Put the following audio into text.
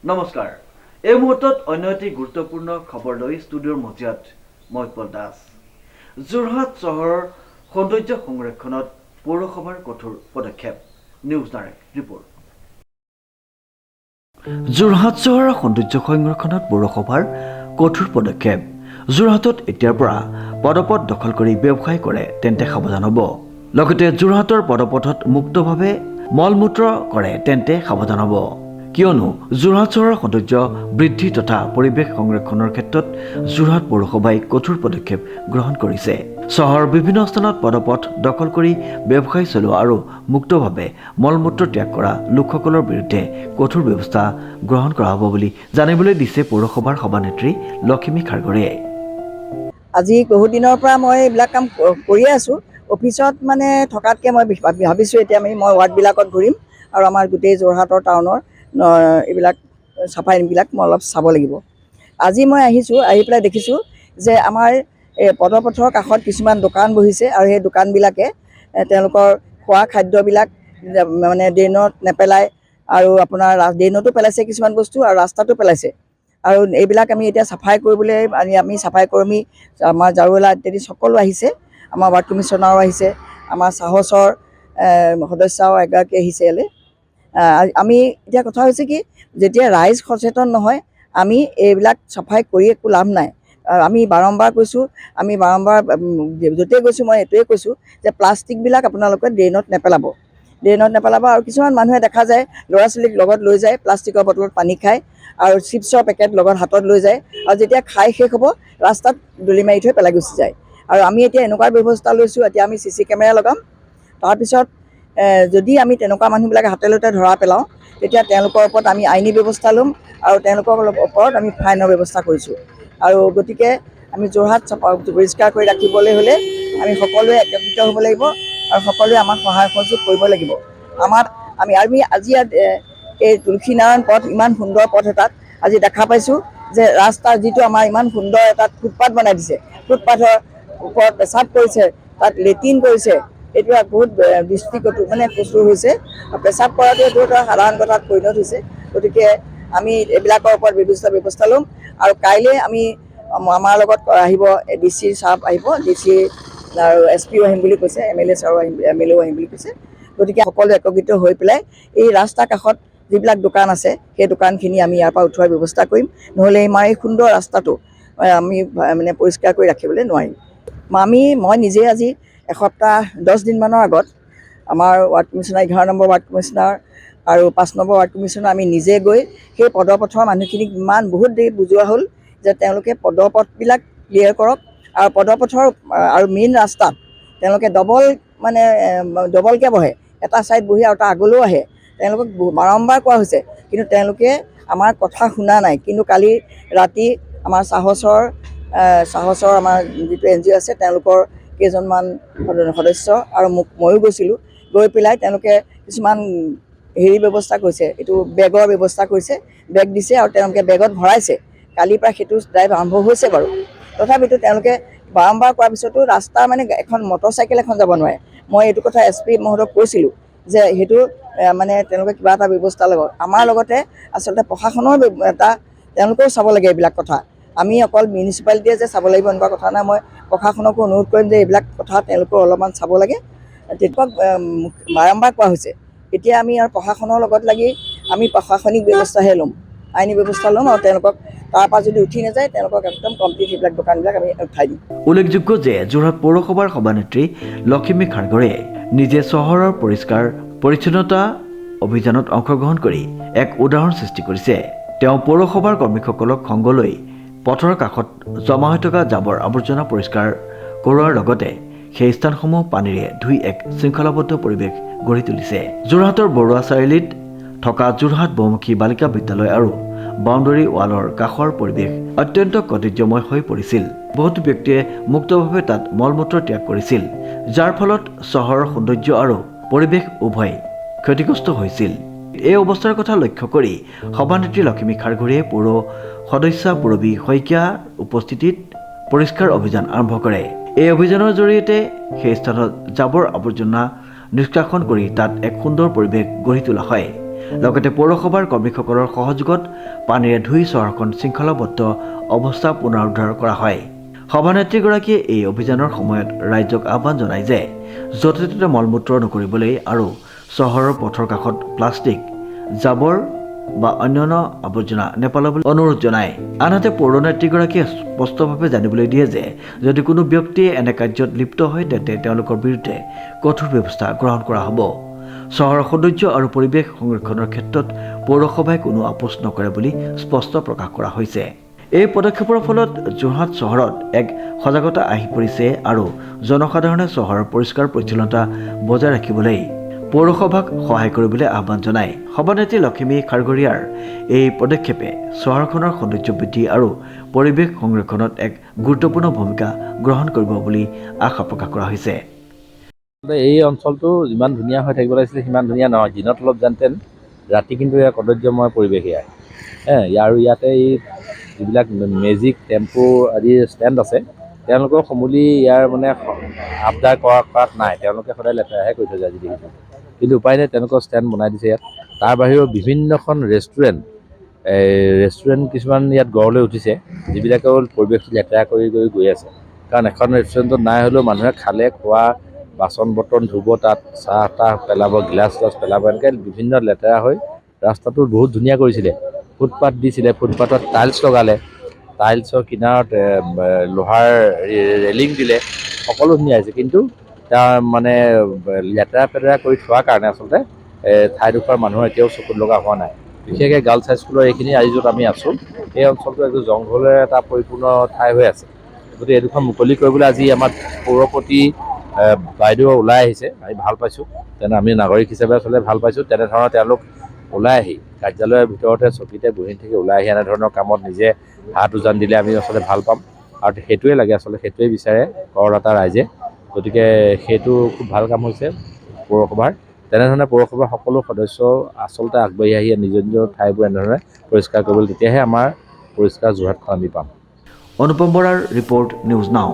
নমস্কাৰ এই মুহূৰ্তত অন্য এটি গুৰুত্বপূৰ্ণ খবৰ লৈ ষ্টুডিঅ'ৰ মজিয়াত মই উৎপল দাস যোৰহাট চহৰৰ সৌন্দৰ্য সংৰক্ষণত পৌৰসভাৰ কঠোৰ পদক্ষেপ নিউজ ডাইৰেক্ট ৰিপৰ্ট যোৰহাট চহৰৰ সৌন্দৰ্য সংৰক্ষণত পৌৰসভাৰ কঠোৰ পদক্ষেপ যোৰহাটত এতিয়াৰ পৰা পদপথ দখল কৰি ব্যৱসায় কৰে তেন্তে সাৱধান হ'ব লগতে যোৰহাটৰ পদপথত মুক্তভাৱে মলমূত্ৰ কৰে তেন্তে সাৱধান হ'ব কিয়নো যোৰহাট চহৰৰ সৌন্দৰ্য বৃদ্ধি তথা পৰিৱেশ সংৰক্ষণৰ ক্ষেত্ৰত যোৰহাট পৌৰসভাই কঠোৰ পদক্ষেপ গ্ৰহণ কৰিছে চহৰৰ বিভিন্ন স্থানত পদপথ দখল কৰি ব্যৱসায় চলোৱা আৰু মুক্তভাৱে মলমূত্ৰ ত্যাগ কৰা লোকসকলৰ বিৰুদ্ধে কঠোৰ ব্যৱস্থা গ্ৰহণ কৰা হ'ব বুলি জানিবলৈ দিছে পৌৰসভাৰ সভানেত্ৰী লক্ষ্মী খাৰগড়ে আজি বহুত দিনৰ পৰা মই এইবিলাক কাম কৰিয়ে আছোঁ অফিচত মানে থকাতকৈ মই ভাবিছোঁ এতিয়া মই ৱাৰ্ডবিলাকত ঘূৰিম আৰু আমাৰ গোটেই যোৰহাটৰ টাউনৰ এইবিলাক চাফাইবিলাক মই অলপ চাব লাগিব আজি মই আহিছোঁ আহি পেলাই দেখিছোঁ যে আমাৰ পদপথৰ কাষত কিছুমান দোকান বহিছে আৰু সেই দোকানবিলাকে তেওঁলোকৰ খোৱা খাদ্যবিলাক মানে ড্ৰেইনত নেপেলায় আৰু আপোনাৰ ড্ৰেইনতো পেলাইছে কিছুমান বস্তু আৰু ৰাস্তাতো পেলাইছে আৰু এইবিলাক আমি এতিয়া চাফাই কৰিবলৈ আমি চাফাই কৰ্মী আমাৰ জাৰুৱালা ইত্যাদি সকলো আহিছে আমাৰ ৱাৰ্ড কমিশ্যনাৰো আহিছে আমাৰ সাহসৰ সদস্যাও এগৰাকী আহিছে ইয়ালৈ আমি এতিয়া কথা হৈছে কি যেতিয়া ৰাইজ সচেতন নহয় আমি এইবিলাক চাফাই কৰি একো লাভ নাই আমি বাৰম্বাৰ কৈছোঁ আমি বাৰম্বাৰ য'তেই গৈছোঁ মই এইটোৱে কৈছোঁ যে প্লাষ্টিকবিলাক আপোনালোকে ড্ৰেইনত নেপেলাব আৰু কিছুমান মানুহে দেখা যায় ল'ৰা ছোৱালীক লগত লৈ যায় প্লাষ্টিকৰ বটলত পানী খায় আৰু চিপছৰ পেকেট লগত হাতত লৈ যায় আৰু যেতিয়া খাই শেষ হ'ব ৰাস্তাত দলি মাৰি থৈ পেলাই গুচি যায় আৰু আমি এতিয়া এনেকুৱা ব্যৱস্থা লৈছোঁ এতিয়া আমি CC কেমেৰা লগাম তাৰপিছত যদি আমি তেনেকুৱা মানুহবিলাকে হাতে লতে ধৰা পেলাওঁ তেতিয়া তেওঁলোকৰ ওপৰত আমি আইনী ব্যৱস্থা ল'ম আৰু তেওঁলোকৰ ওপৰত আমি ফাইনৰ ব্যৱস্থা কৰিছোঁ আৰু গতিকে আমি যোৰহাট পৰিষ্কাৰ কৰি ৰাখিবলৈ হ'লে আমি সকলোৱে একত্ৰিত হ'ব লাগিব আৰু সকলোৱে আমাক সহায় সহযোগ কৰিব লাগিব আমি আজি এই তুলসীনাৰায়ণ পথ ইমান সুন্দৰ পথ এটাত আজি দেখা পাইছোঁ যে ৰাস্তাৰ যিটো আমাৰ ইমান সুন্দৰ এটা ফুটপাথ বনাই দিছে ফুটপাথৰ ওপৰত পেচাব কৰিছে তাত লেট্ৰিন কৰিছে এইটো বহুত দৃষ্টিকটু মানে কচুৰ হৈছে আৰু পেচাব কৰাটো এইটো এটা সাধাৰণ কথাত পৰিণত হৈছে গতিকে আমি এইবিলাকৰ ওপৰত ব্যৱস্থা ল'ম আৰু কাইলৈ আমি আমাৰ লগত আহিব DC ছাৰ আহিব DC আৰু SPও আহিম বুলি কৈছে MLA ছাৰো আহিম MLAও আহিম বুলি কৈছে গতিকে সকলো একত্ৰিত হৈ পেলাই এই ৰাস্তাৰ কাষত যিবিলাক দোকান আছে সেই দোকানখিনি আমি ইয়াৰ পৰা উঠোৱাৰ ব্যৱস্থা কৰিম নহ'লে আমাৰ এই সুন্দৰ ৰাস্তাটো আমি মানে পৰিষ্কাৰ কৰি ৰাখিবলৈ নোৱাৰিম মই নিজে আজি এসপ্তাহ 10 দিনমানৰ আগত আমাৰ ward commissioner 11 number ward commissioner আৰু 5 নম্বৰ ৱাৰ্ড কমিশ্যনাৰ আমি নিজে গৈ সেই পদপথৰ মানুহখিনিক বহুত দেৰি বুজোৱা হ'ল যে তেওঁলোকে পদপথবিলাক ক্লিয়াৰ কৰক আৰু পদপথৰ আৰু মেইন ৰাস্তাত তেওঁলোকে ডবলকৈ বহে এটা ছাইড বহি আৰু তাৰ আগলৈও আহে তেওঁলোকক বাৰম্বাৰ কোৱা হৈছে কিন্তু তেওঁলোকে আমাৰ কথা শুনা নাই কিন্তু কালি ৰাতি আমাৰ সাহসৰ আমাৰ যিটো NGO আছে তেওঁলোকৰ কেইজনমান সদস্য আৰু ময়ো গৈছিলোঁ গৈ পেলাই তেওঁলোকে কিছুমান ব্যৱস্থা কৰিছে এইটো বেগৰ ব্যৱস্থা কৰিছে বেগ দিছে আৰু তেওঁলোকে বেগত ভৰাইছে কালিৰ পৰা সেইটো ড্ৰাইভ আৰম্ভ হৈছে বাৰু তথাপিতো তেওঁলোকে বাৰম্বাৰ কৰাৰ পিছতো ৰাস্তা মানে এখন মটৰচাইকেল এখন যাব নোৱাৰে মই এইটো কথা SP মহোদয়ক কৈছিলোঁ যে সেইটো মানে তেওঁলোকে কিবা এটা ব্যৱস্থা ল'ব আমাৰ লগতে আচলতে প্ৰশাসনৰ তেওঁলোকেও চাব লাগে এইবিলাক কথা আমি অকল মিউনিচিপালিটিয়ে যে চাব লাগিব এনেকুৱা কথা নাই মই প্ৰশাসনকো অনুৰোধ কৰিম যে এইবিলাক কথা তেওঁলোকেও অলপমান চাব লাগে তেওঁলোকক বাৰম্বাৰ কোৱা হৈছে এতিয়া আমি আৰু প্ৰশাসনৰ লগত লাগি আমি প্ৰশাসনিক ব্যৱস্থাহে ল'ম আইনী ব্যৱস্থা ল'ম আৰু তেওঁলোকক তাৰপৰা যদি উঠি নাযায় তেওঁলোকক একদম কমপ্লিট এইবিলাক দোকানবিলাক আমি উঠাই দিম উল্লেখযোগ্য যে যোৰহাট পৌৰসভাৰ সভানেত্ৰী লক্ষ্মী খাৰগড়ে নিজে চহৰৰ পৰিষ্কাৰ পৰিচ্ছন্নতা অভিযানত অংশগ্ৰহণ কৰি এক উদাহৰণ সৃষ্টি কৰিছে তেওঁ পৌৰসভাৰ কৰ্মীসকলক সংগ লৈ পথৰ কাষত জমা হৈ থকা জাবৰ আৱৰ্জনা পৰিষ্কাৰ কৰোৱাৰ লগতে সেই স্থানসমূহ পানীৰে ধুই এক শৃংখলাবদ্ধ পৰিৱেশ গঢ়ি তুলিছে যোৰহাটৰ বৰুৱা চাৰিআলিত থকা যোৰহাট বহুমুখী বালিকা বিদ্যালয় আৰু বাউণ্ডাৰী ৱালৰ কাষৰ পৰিৱেশ অত্যন্ত কৌতুহ্যময় হৈ পৰিছিল বহুতো ব্যক্তিয়ে মুক্তভাৱে তাত মলমূত্ৰ ত্যাগ কৰিছিল যাৰ ফলত চহৰৰ সৌন্দৰ্য আৰু পৰিৱেশ উভয় ক্ষতিগ্ৰস্ত হৈছিল এই অৱস্থাৰ কথা লক্ষ্য কৰি সভানেত্ৰী লক্ষ্মী খাৰগড়ে পৌৰ সদস্য পূৰবী শইকীয়াৰ উপস্থিতিত পৰিষ্কাৰ অভিযান আৰম্ভ কৰে এই অভিযানৰ জৰিয়তে সেই স্থানত জাবৰ আৱৰ্জনা নিষ্কাশন কৰি তাত এক সুন্দৰ পৰিৱেশ গঢ়ি তোলা হয় লগতে পৌৰসভাৰ কৰ্মীসকলৰ সহযোগত পানীৰে ধুই চহৰখন শৃংখলাবদ্ধ অৱস্থা পুনৰুদ্ধাৰ কৰা হয়। সভানেত্ৰীগৰাকীয়ে এই অভিযানৰ সময়ত ৰাইজক আহ্বান জনায় যে য'তে ত'তে মলমূত্ৰ নকৰিবলৈ আৰু চহৰৰ পথৰ কাষত প্লাষ্টিক, জাবৰ বা অন্যান্য আৱৰ্জনা নেপেলাবলৈ অনুৰোধ জনায়। আনহাতে পৌৰ নেত্ৰীগৰাকীয়ে স্পষ্টভাৱে জানিবলৈ দিয়ে যে যদি কোনো ব্যক্তিয়ে এনে কাৰ্যত লিপ্ত হয় তেন্তে তেওঁলোকৰ বিৰুদ্ধে কঠোৰ ব্যৱস্থা গ্ৰহণ কৰা হ'ব। চহৰৰ সৌন্দৰ্য আৰু পৰিৱেশ সংৰক্ষণৰ ক্ষেত্ৰত পৌৰসভাই কোনো আপোচ নকৰে বুলি স্পষ্ট প্ৰকাশ কৰা হৈছে। এই পদক্ষেপৰ ফলত যোৰহাট চহৰত এক সজাগতা আহি পৰিছে আৰু জনসাধাৰণে চহৰৰ পৰিষ্কাৰ পৰিচ্ছন্নতা বজাই ৰাখিবলৈ পৌৰসভাক সহায় কৰিবলৈ আহ্বান জনায়। সভানেত্ৰী লক্ষ্মী খাৰঘৰীয়াৰ এই পদক্ষেপে চহৰখনৰ সৌন্দৰ্য বৃদ্ধি আৰু পৰিৱেশ সংৰক্ষণত এক গুৰুত্বপূৰ্ণ ভূমিকা গ্ৰহণ কৰিব বুলি আশা প্ৰকাশ কৰা হৈছে। এই অঞ্চলটো যিমান ধুনীয়া হৈ থাকিব লাগিছিলে সিমান ধুনীয়া নহয়। দিনত অলপ যেনতেন, ৰাতি কিন্তু ইয়াৰ কদৰ্যময় পৰিৱেশ ইয়াৰ। আৰু ইয়াতে এই যিবিলাক মেজিক, টেম্পু আদি ষ্টেণ্ড আছে তেওঁলোকৰ সমূলি ইয়াৰ মানে আবদাৰ কৰাত নাই। তেওঁলোকে সদায় লেতেৰাহে কৰি থৈ যায় যি দেখিছোঁ। কিন্তু উপায় নাই, তেওঁলোকৰ ষ্টেণ্ড বনাই দিছে ইয়াত। তাৰ বাহিৰেও বিভিন্নখন ৰেষ্টুৰেণ্ট কিছুমান ইয়াত গঢ় লৈ উঠিছে, যিবিলাকেও পৰিৱেশটো লেতেৰা কৰি গৈ আছে। কাৰণ এখন ৰেষ্টুৰেণ্টত নাই হ'লেও মানুহে খালে, খোৱা, বাচন বৰ্তন ধুব, তাত চাহ তাহ পেলাব, গিলাচ পেলাব, এনেকৈ বিভিন্ন লেতেৰা হৈ ৰাস্তাটো বহুত ধুনীয়া কৰিছিলে। ফুটপাথ দিছিলে, ফুটপাথত টাইলছ লগালে, টাইলছৰ কিনাৰত লোহাৰ ৰেলিং দিলে, সকলো ধুনীয়া হৈছে। কিন্তু তাৰ মানে লেতেৰা পেতেৰা কৰি থোৱাৰ কাৰণে আচলতে ঠাইডোখৰ মানুহৰ এতিয়াও চকুত লগা হোৱা নাই। বিশেষকৈ গাৰ্লছ হাইস্কুলৰ এইখিনি আজি য'ত আমি আছোঁ, এই অঞ্চলটো একদম জংঘলেৰে এটা পৰিপূৰ্ণ ঠাই হৈ আছে। গতিকে এইডোখৰ মুকলি কৰিবলৈ আজি আমাৰ পৌৰপতি বাইদেউ ওলাই আহিছে, আমি ভাল পাইছোঁ। আমি নাগৰিক হিচাপে আচলতে ভাল পাইছোঁ। তেনেধৰণৰ তেওঁলোক ওলাই আহি কাৰ্যালয়ৰ ভিতৰতে চকীতে বহি থাকি ওলাই আহি এনেধৰণৰ কামত নিজে হাত উজান দিলে আমি আচলতে ভাল পাম। আৰু সেইটোৱে লাগে, আচলতে সেইটোৱে বিচাৰে কৰদাতা ৰাইজে। গতিকে সেইটো খুব ভাল কাম হৈছে পৌৰসভাৰ। তেনেধৰণে পৌৰসভাৰ সকলো সদস্য আচলতে আগবাঢ়ি আহি নিজৰ নিজৰ ঠাইবোৰ এনেধৰণে পৰিষ্কাৰ কৰিবলৈ, তেতিয়াহে আমাৰ পৰিষ্কাৰ যোৰহাটখন আমি পাম। অনুপম বৰাৰ ৰিপৰ্ট, নিউজ নাও।